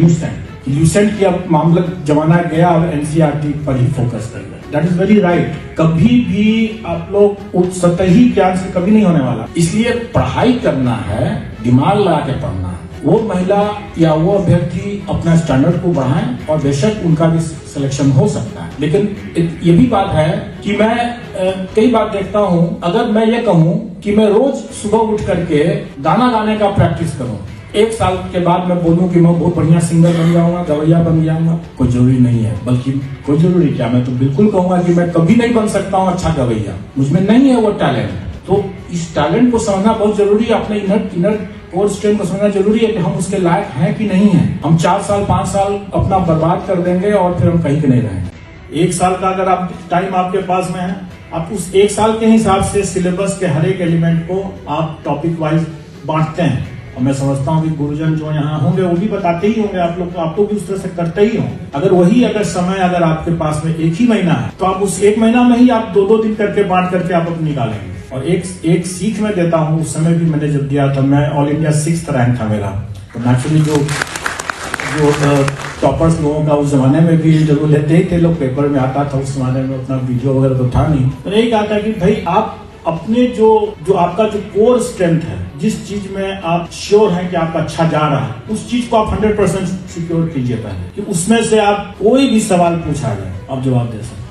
Lucent की अब मामला जमाना गया, अब एनसीईआरटी पर ही फोकस कर रहे। That is very right. कभी भी आप लोग उस सतही ज्ञान से कभी नहीं होने वाला, इसलिए पढ़ाई करना है, दिमाग लगा के पढ़ना है। वो महिला या वो अभ्यर्थी अपना स्टैंडर्ड को बढ़ाएं और बेशक उनका भी सिलेक्शन हो सकता है। लेकिन ये भी बात है कि मैं कई बार देखता हूं, अगर मैं ये कहूं कि मैं रोज सुबह उठ करके गाना गाने का प्रैक्टिस करूं, 1 साल के बाद मैं बोलूं कि मैं बहुत बढ़िया सिंगर बन जाऊंगा, गवैया बन जाऊंगा, कोई जरूरी नहीं है। बल्कि कोई जरूरी क्या, मैं तो बिल्कुल कहूंगा कि मैं कभी नहीं बन सकता हूं अच्छा गवैया, मुझमें नहीं है वो टैलेंट। तो इस टैलेंट को समझना बहुत जरूरी है, अपने इनर कोर स्ट्रेंथ को समझना जरूरी है कि हम उसके लायक हैं कि नहीं है। हम 4 साल 5 साल अपना बर्बाद कर देंगे और फिर हम कहीं के नहीं रहेंगे। 1 साल का अगर आप टाइम आपके पास में है, आप उस 1 साल के हिसाब से सिलेबस के हर एक एलिमेंट को आप टॉपिक वाइज बांटते हैं। और मैं समझता हूँ कि गुरुजन जो यहाँ होंगे वो भी बताते ही होंगे आप लोग को, आप तो भी उस तरह से करते ही होंगे। अगर समय अगर आपके पास में 1 ही महीना है तो आप उस 1 महीना में ही आप 2-2 दिन करके बांट करके आप अपनी निकालेंगे। और एक सीख मैं देता हूँ, उस समय भी मैंने जब दिया था, मैं ऑल इंडिया 6th रैंक था मेरा। तो नेचुरली जो टॉपर्स लोगों का उस जमाने में भी जरूर लेते ही थे लोग, पेपर में आता था उस जमाने में, उतना वीडियो वगैरह तो था नहीं। मैंने यही कहा था कि भाई आप अपने जो आपका जो कोर स्ट्रेंथ है, जिस चीज में आप श्योर हैं कि आपका अच्छा जा रहा है, उस चीज को आप 100% सिक्योर कीजिए पहले, कि उसमें से आप कोई भी सवाल पूछा जाए आप जवाब दे सकते।